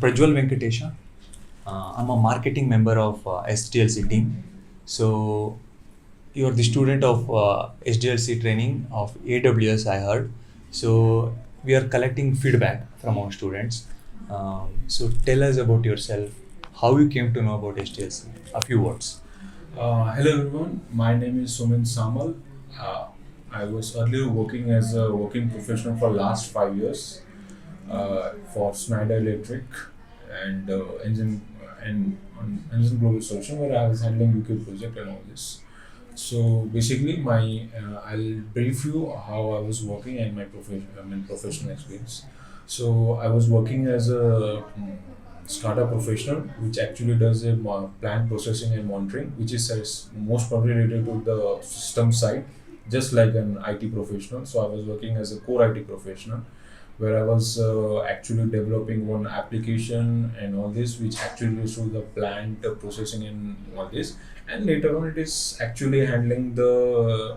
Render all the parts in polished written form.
Prajwal Venkatesha. I'm a marketing member of SDLC team. So you're the student of SDLC training of AWS, I heard. So we are collecting feedback from our students. So tell us about yourself, how you came to know about SDLC. A few words. Hello everyone, my name is Sumin Samal. Uh, I was earlier working as a working professional for last 5 years for Schneider Electric and Engine Global Solution, where I was handling UK project and all this. So basically, I'll brief you how I was working and my professional experience. So I was working as a startup professional, which actually does a plant processing and monitoring, which is most probably related to the system side, just like an IT professional. So I was working as a core IT professional, where I was actually developing one application and all this, which actually goes through the plant processing and all this. And later on, it is actually handling the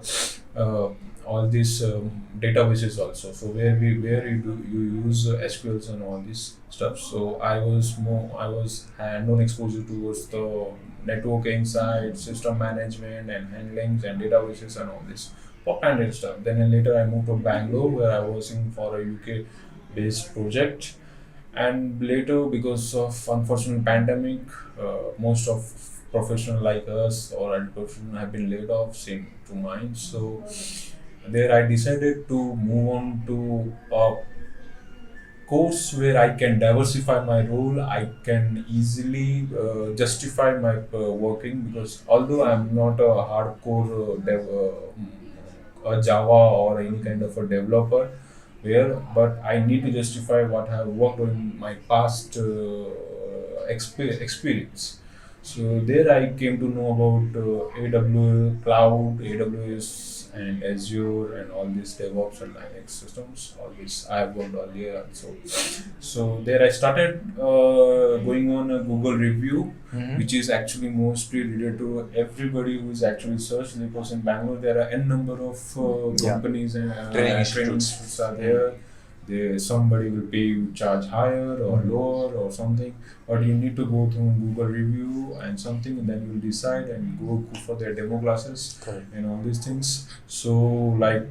all these databases also. So where you use SQLs and all this stuff. So I was hand-on exposure towards the networking side, system management and handlings and databases and all this for and stuff. Then later I moved to Bangalore, where I was working for a UK based project. And later, because of unfortunate pandemic, most of professional like us or adult professional have been laid off, same to mine. So there I decided to move on to a course where I can diversify my role. I can easily justify my working, because although I'm not a hardcore a Java or any kind of a developer where, but I need to justify what I have worked on in my past experience. So there I came to know about AWS cloud, AWS and Azure and all these DevOps and Linux systems. All this I have worked earlier also. So there I started going on a Google review, which is actually mostly related to everybody who is actually searched, because in Bangalore there are n number of Yeah. companies and Training training institutes. institutes are there. Somebody will pay you charge higher or lower or something, but you need to go through Google review and something, and then you'll decide and go for their demo classes Correct. and all these things. So like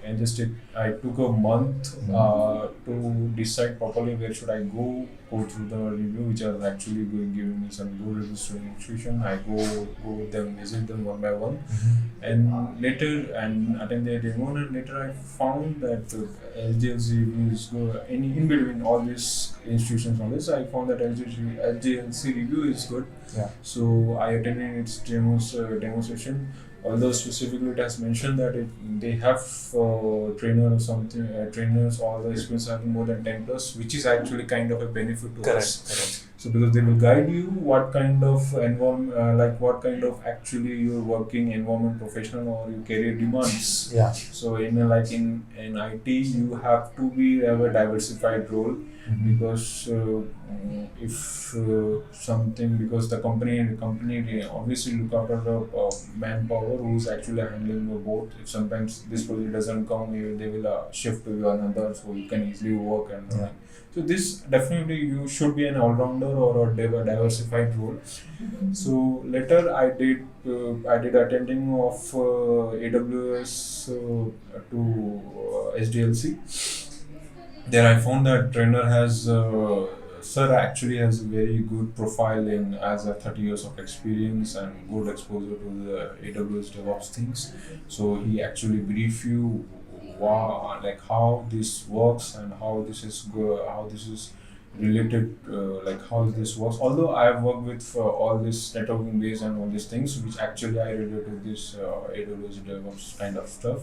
and just I took a month to decide properly where should I go through the review, which are actually giving me some good reviews to institution. I go with them, visit them one by one, and later and attend their demo. And later I found that SDLC reviews go in between all these institutions. On this, I found that SDLC review is good. Yeah. So I attended its demo session. Although specifically it has mentioned that they have trainer or something, trainers, all the experience having more than 10 plus, which is actually kind of a benefit to Correct. us. Correct. So because they will guide you what kind of environment, like what kind of actually your working environment, professional or your career demands. Yeah. So in IT, you have to have a diversified role, because if something, because the company obviously look after the manpower who's actually handling the both. If sometimes this project doesn't come, they will shift to another, so you can easily work and Yeah. so this definitely you should be an all-rounder or a diversified role. So later I did attending of AWS to SDLC. There I found that trainer has sir actually has a very good profile in as a 30 years of experience and good exposure to the AWS DevOps things. So he actually brief you like how this works and how this is related, like how this works. Although I have worked with all this networking base and all these things, which actually I relate to this AWS DevOps kind of stuff.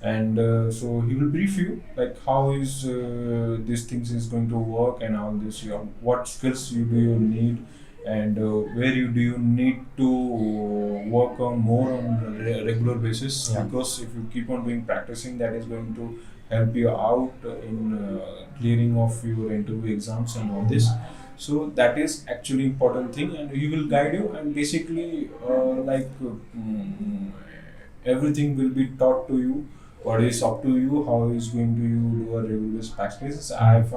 And so he will brief you like how is these things is going to work and how this what skills you need, and where do you need to work on more on regular basis. Yeah. Because if you keep on doing practicing, that is going to help you out in clearing of your interview exams and all this. So that is actually important thing, and he will guide you, and basically everything will be taught to you But it's up to you how is going to you do a regular practice. I've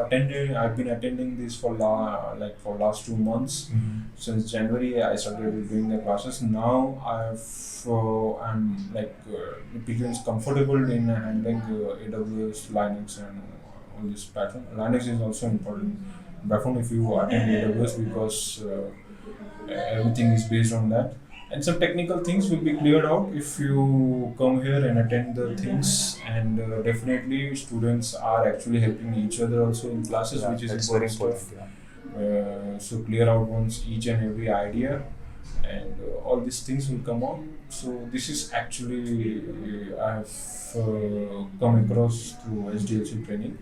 been attending this for for last 2 months. Since January I started doing the classes. Now I'm becomes comfortable in handling AWS, Linux, and all this platform. Linux is also important platform if you attend AWS, because everything is based on that. And some technical things will be cleared out if you come here and attend the things. And definitely students are actually helping each other also in classes, Yeah, which is that's very important important. stuff. Yeah. So clear out once each and every idea, and all these things will come out. So this is actually I've come across through SDLC training.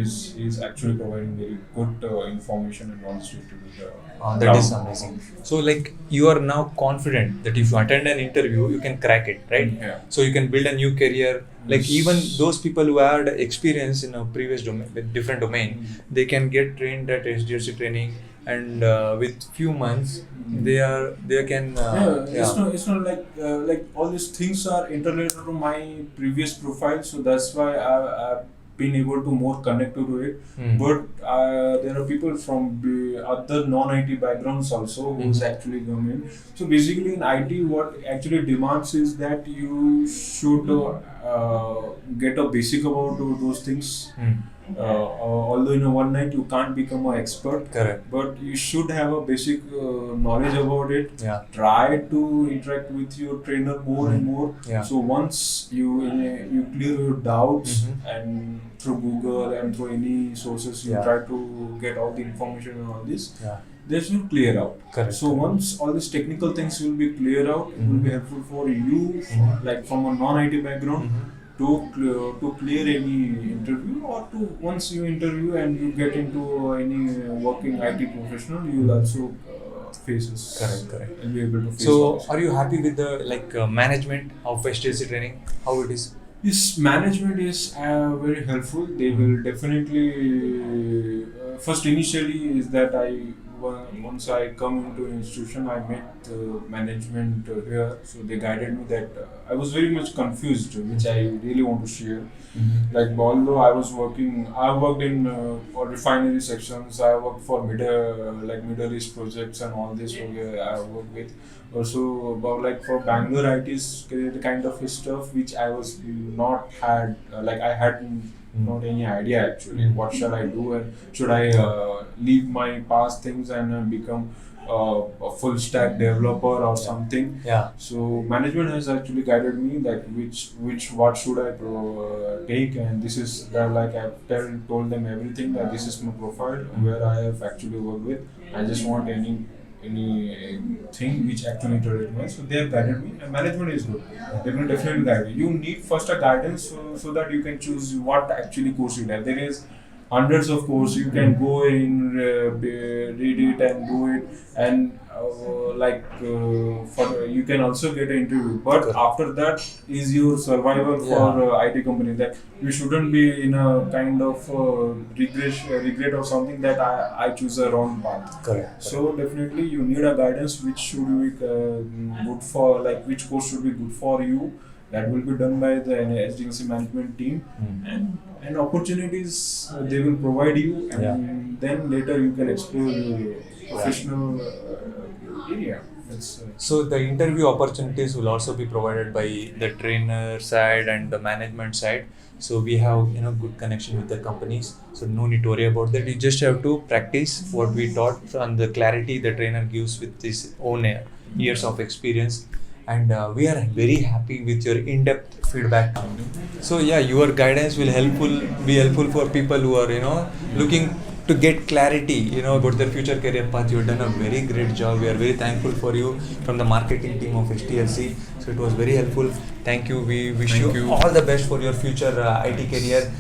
Is actually providing very good information and knowledge to the That is ground. amazing. So, like, you are now confident that if you attend an interview, you can crack it, right? Yeah. So you can build a new career. Like, Yes. even those people who had experience in a previous domain, with different domain, they can get trained at SDLC training, and with few months, they can It's not like all these things are interrelated to my previous profile, so that's why I've been able to more connect to it. Hmm. But there are people from other non-IT backgrounds also who's actually come in. So basically in IT, what actually demands is that you should get a basic about those things. Hmm. Although in a one night you can't become an expert, Correct. but you should have a basic knowledge about it. Yeah. Try to interact with your trainer more and more. Yeah. So once you clear your doubts, Mhm. and through Google and through any sources you Yeah. try to get all the information and all this, Yeah. this will clear out. Correct. So once all these technical things will be clear out, it will be helpful for you, like from a non-IT background, Mhm. to clear any interview, or to once you interview and you get into any working IT professional, you will also face this. Correct. And be able to face So, also. are you happy with the management of SDLC training? How it is? This management is very helpful. They will definitely first initially is that once I come into institution, I met management here, so they guided me that I was very much confused, which I really want to share. Like although I worked in refinery sections. I worked for Middle East projects and all this. I worked with also about like for Bangalore IT's the kind of stuff which I was not had I had not any idea actually what shall I do, and should I leave my past things and become a full stack developer or something. Yeah. So management has actually guided me like what should I take, and this is like I've told them everything that this is my profile where I have actually worked with. I just want any thing which actually interested me. So they have guided me, and management is good. They will definitely guide you. You need first a guidance so that you can choose what actually course you have. There is hundreds of courses you can go in, read it and do it, and you can also get an interview. But after that is your survival for IT company. That you shouldn't be in a kind of regret or something that I choose a wrong path. Correct. So definitely you need a guidance which should be good for, like which course should be good for you. That will be done by the SDLC management team, and opportunities they will provide you, and then later you can explore your professional area. So the interview opportunities will also be provided by the trainer side and the management side. So we have good connection with the companies. So no need to worry about that. You just have to practice what we taught and the clarity the trainer gives with his own years of experience. And we are very happy with your in-depth feedback. So yeah, your guidance will be helpful for people who are looking to get clarity about their future career path. You've done a very great job. We are very thankful for you from the marketing team of SDLC. So it was very helpful. Thank you. We wish you all the best for your future IT career.